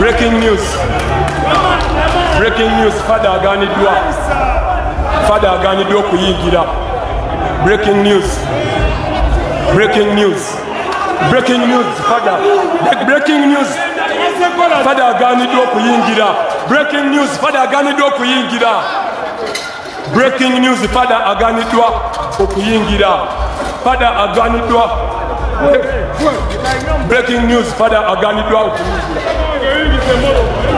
Breaking news. Breaking news. Fada aganiibwa. Fada aganiibwa okuyingira. Breaking news. Breaking news. Breaking news. Fada. Breaking news. Fada aganiibwa okuyingira. Breaking news. Fada aganiibwa okuyingira. Breaking news. Fada aganiibwa okuyingira. Fada aganiibwa. Breaking news. Fada aganiibwa okuyingira.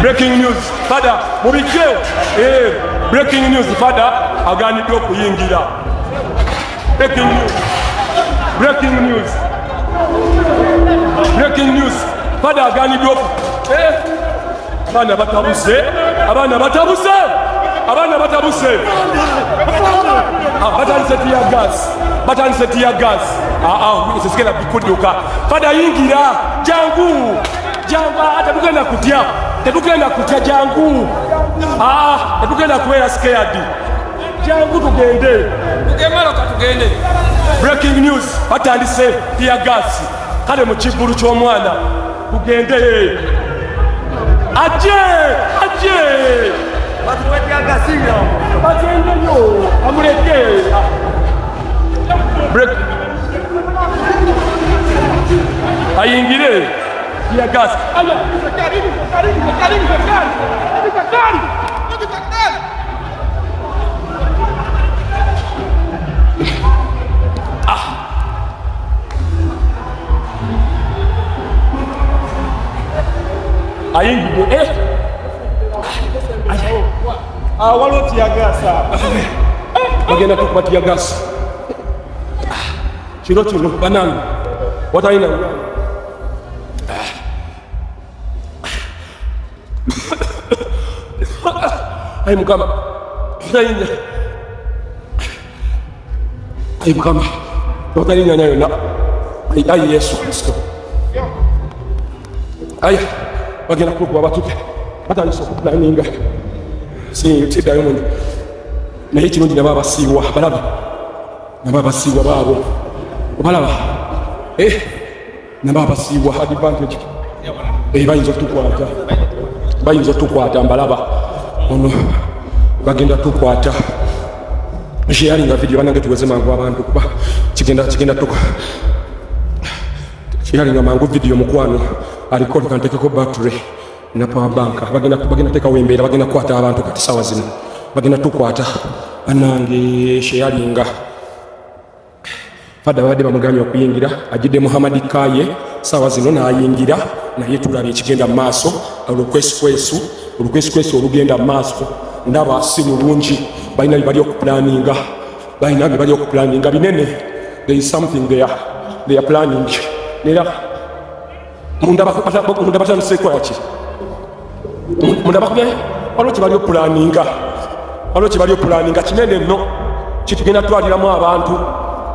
Breaking news. Fada mubike. Breaking news. Fada aganiibwa okuyingira. Breaking news. Breaking news. Breaking news. Fada aganiibwa abaana batabuse. Abaana batabuse. Abaana batabuse. Batandise tear gas. Batandise tear gas. Sisigenda bikudduka. Fada yingira. Jangu. Jangu. Tetugenda kutya. Tetugenda kutya jangu. Tetugenda kubeera scared. Jangu tugende. Tugemala katugende. Breaking news. Batandise tear gas. Kale mu kivulu ky'omwana. Tugende. Aje. Batuwetea gasinga. Bagende yo. Amuleke. Break. Ayingire. Tear gas. Aya. Karibu. Ayingire. Waliwo tear gas. Bagenda tukuba tear gas. Kino banange watalina ayi mukama ayi mukama watalina yonna ayi Yesu Kristo ayi bagenda kukuba batuke batandise okupulaninga tiddayo muno naye kirungi nabo abasiiwa balaba nabo abasiiwa baabo obalaba nabo abasiiwa advantage bayinza otukwata mbalaba ono bagenda tukwata sharinga video banange tuweze mangu abantu kuba kigenda tuka sharinga mangu video mukwano aliko kantekeko battery na power bank bagenda teka wembeera bagenda kukwata abantu kati sawa zino bagenda tukwata anange sharinga Fada babadde bamugambye okuyingira ajidde Muhammad Kaye sawa zino n'ayingira naye tulabye ekigenda mu maaso olukwesukwesu olugenda mu maaso ndaba si mulungi balina bye bali okupulaninga binene. There is something they are planning. Era munda batandise kukola ki munda bakubye waliwo kye bali okupulaninga kinene nno kitugenda twaliramu abantu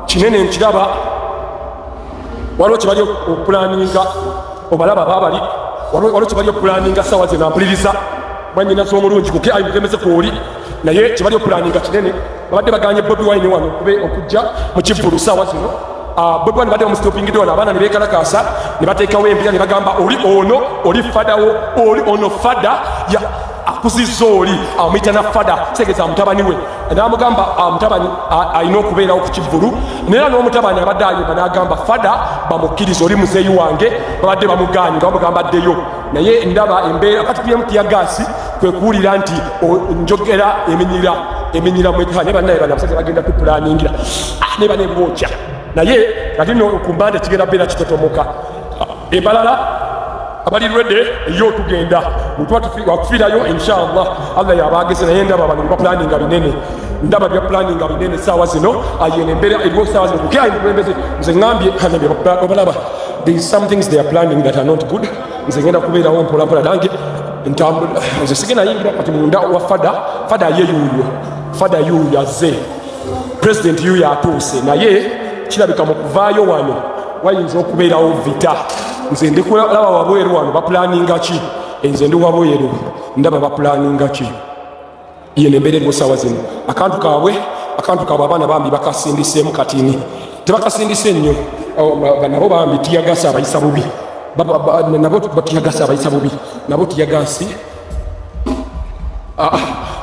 kinene nkiraba waliwo kye bali okupulaninga obalaba babali waliwo kye bali okupulaninga sawa zino ampuliriza mwanyina z'omulungi kuke ayimukemeze kwoli naye kye bali okupulaninga kinene babadde baganye Bobi Wine wano okujja mu kivulu sawa zino Bobi Wine badde bamusitopingidde wano abaana ne beekalakaasa ne bateekawo empira ne bagamba oli ono oli fadawo oli ono fada akuzizza oli amuyita na fada kitegeeza mutabani we n'amugamba mutabani alina okubeerawo ku kivulu naye n'omutabani abadde ayimba n'agamba fada bamukkiriza oli muzeeyi wange babadde bamugaanye nga bamugamba addeyo naye ndaba embeera katukuyemu tear gas kwe kuwulira nti njogera emenyera ne bannaye bano abasajja bagenda tupulaningira ne banebookya naye kati no ku mbande kigenda beera kitotomoka embalala abali ready yo tugenda wakufiirayo inshallah Allah yabageze naye ndaba bano bapulaninga binene ndaba bya planinga binene sawa zino ayene mbere ebo sawa zino kukia imbembeze nze ngambye hanabe obalaba there is some things they are planning that are not good nze ngenda kubeera wo mpola mpola dange ntambu nze sigenda yingira kati munda wa fada ye yuyo azze president yuyo atuuse naye kirabika mu kuvaayo wano wayinza okubeerawo vita nze ndi kulaba wabweru wano bapulaninga ki nze ndi wabweru ndaba bapulaninga ki yene mbere ngosawa zino akantu kaabwe abaana bambi bakasindiseemu katini tebakasindise nnyo nabo bambi tiyagasa abayisa bubi nabo batiyagasi abayisa bubi nabo tiyagasi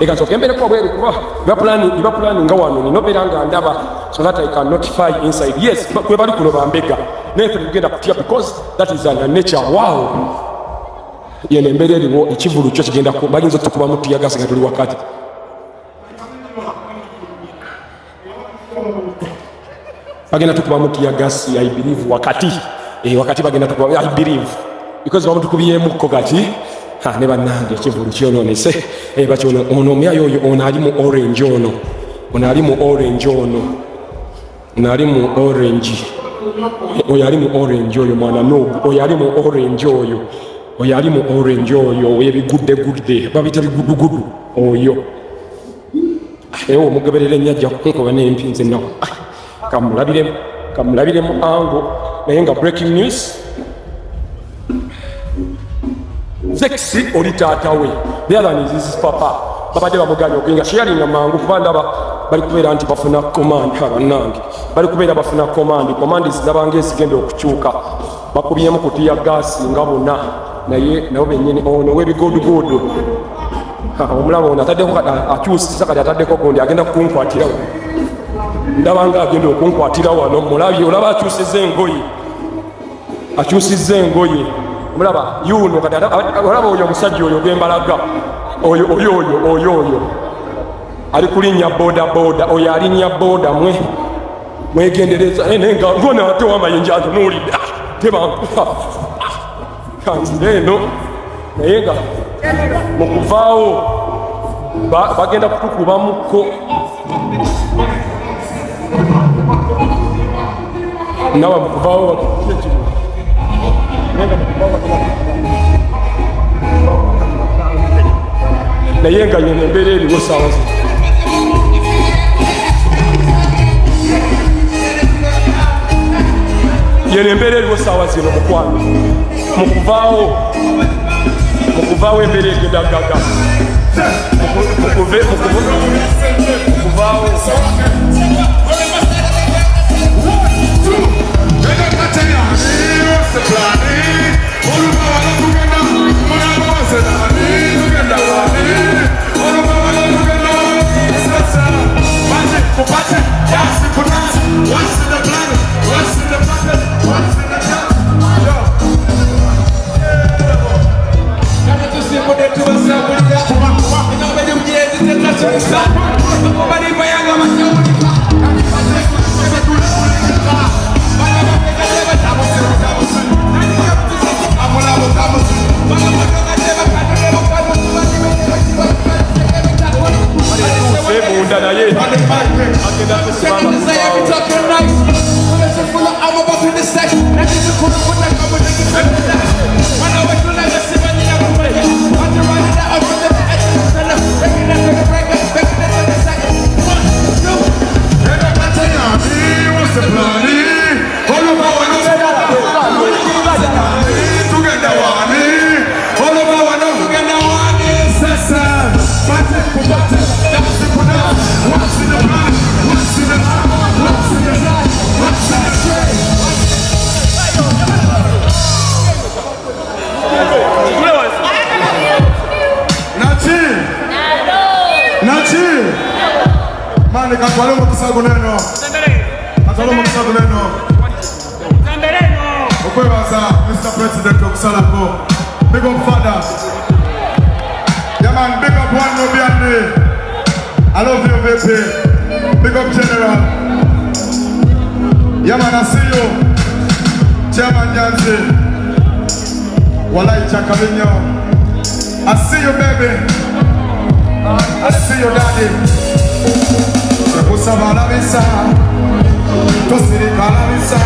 eka nsoka embereko bweru kuba iba planning nga wano ninobera nga ndaba so that I can notify inside yes kwe bali kuloba mbega nefe tugenda kutya because that is a nature wow yene mbere eriwo ekivulu kyo kigenda bayinza okutukuba mu tiyagasi nga tuli wakati bagenda tukuba mu tiyagasi I believe wakati bagenda tukuba I believe because bamutukubiyemukko kati ne bannange ekivulu kyononese bakyono ono omyayo oyo ono ali mu orange ono ali mu orange oyo ali mu orange oyo mwana nogu oyo ali mu orange oyo ebigudde babita bigudugudu oyo omugoberera ennyajja kunkuba n'empinzi nawo kamulabire mu ango naye nga breaking news Zexi oli taata we the other is his papa babadde bamuganya okuyinga sharing amangu kuba ndaba bali kubeera nti bafuna command abannange bali kubeera bafuna command zirabanga ezigenda okukyuka bakubyemu kutiya gaasi nga bonna naye nabo bennyini ono w'ebigodugodu omulaba ono ataddeko akyusisa kati ataddeko gundi agenda kukunkwatirawo ndabanga agenda okunkwatira wano mulabye olaba akyusizza engoye mulaba yuno kati olaba oyo omusajja oyo gwembalaga oyo ali kulinnya boda oyo alinnya boda mwegendereza ngona ate w'amayinja ntunuulidde kanzira eno naye nga mukuvaawo bagenda kutukubamukko nawe mukuvaawo naye nga yene embeera eriwo saawa zino yene embeera eriwo saawa zino mukwano mukuvaawo embeera egenda gaga mukuvaawo okwebaza Mr. President okusalako big up father yeah man big up one Obiande I love you VP big up General yeah man I see you Chairman Jansi Walai Chakavinyo I see you baby I see you daddy Kusaba la visa Tosirika la visa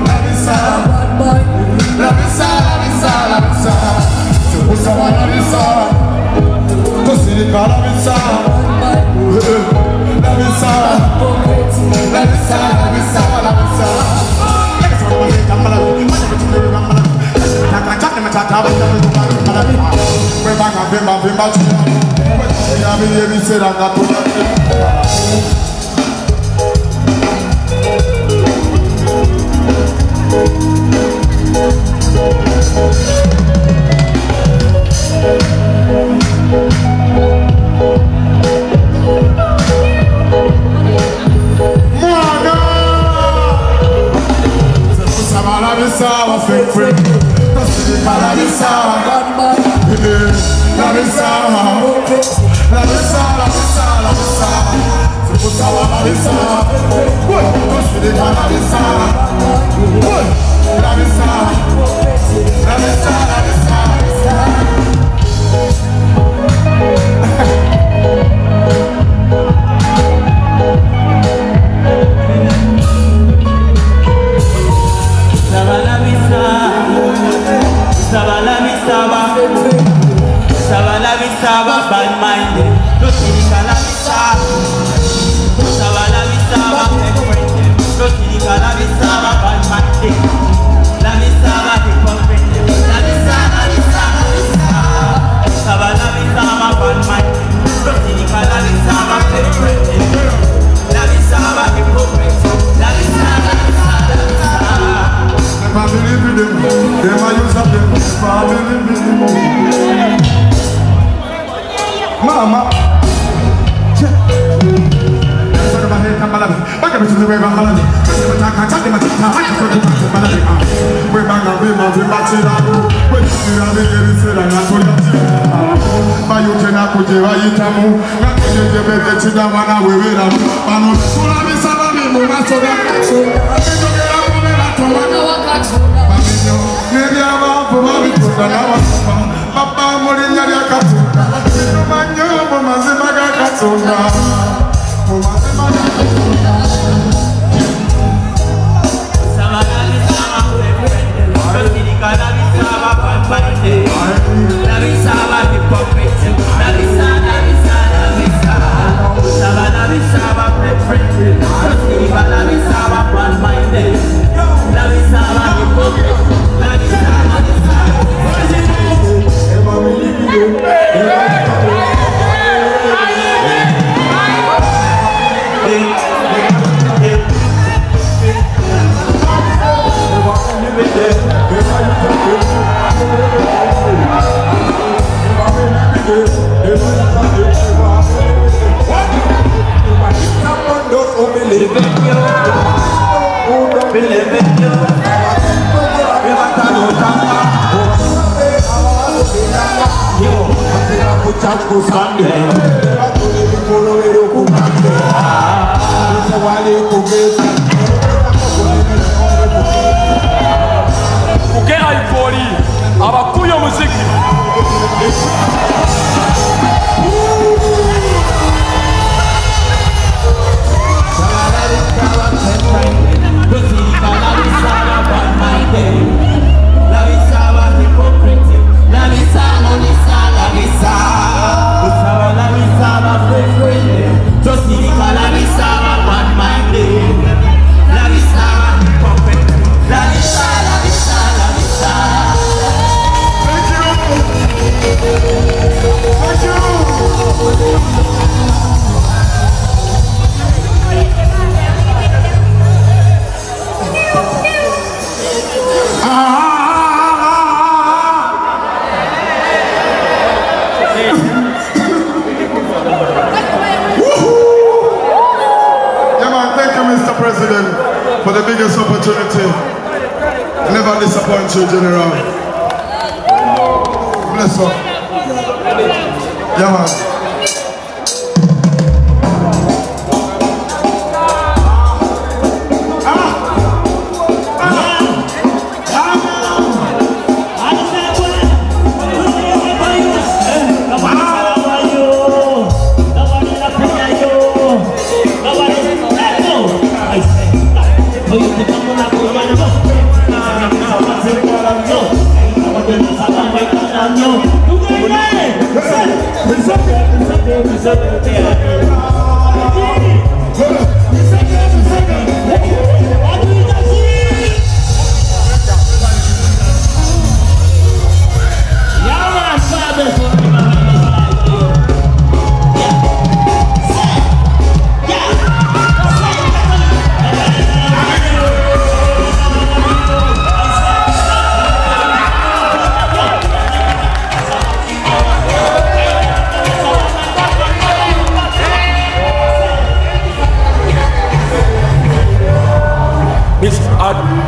La visa La visa La visa Kusaba la visa Tosirika la visa La visa La visa La visa For the biggest opportunity, never disappoint you, General. Bless up. Yeah, man.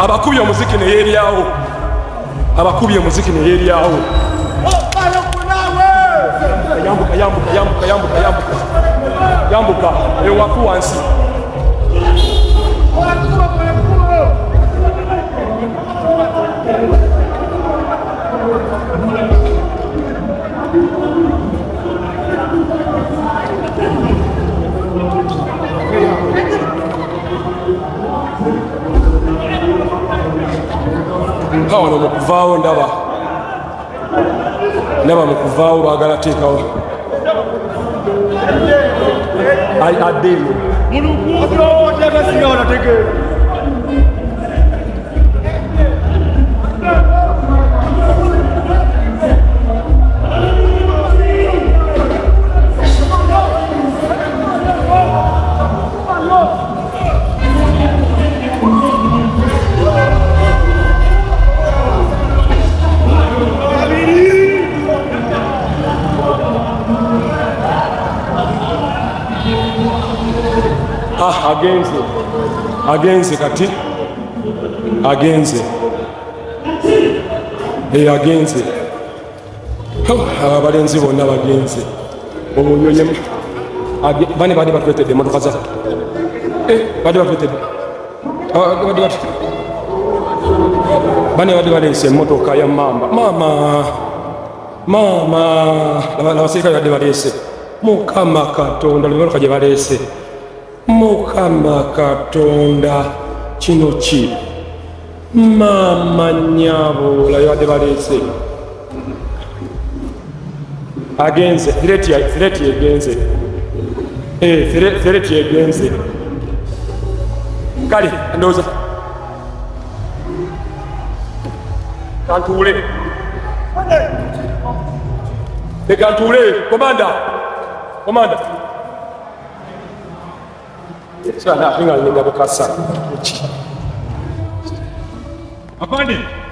abakubi omuziki ne yeeryawo abakubye muziki ne yeeryawo. Yambuka ewaku wansi. Wano mu kuvaawo ndaba mu kuvaawo baagala teekawo addemu agenze kati agenze abalenzi bonna bagenze obunyonyi bane bali batwetedde emotoka za bali batwetedde bane bali baleese emotoka ya mama abasirikale badde baleese mukama katonda emotoka gye baleese mukama katonda kino ki mama nyabo la yade balese agenze fireti egenze fireti egenze kale ndoza kantule komanda sana pinga ninga bekasa. Apa ni?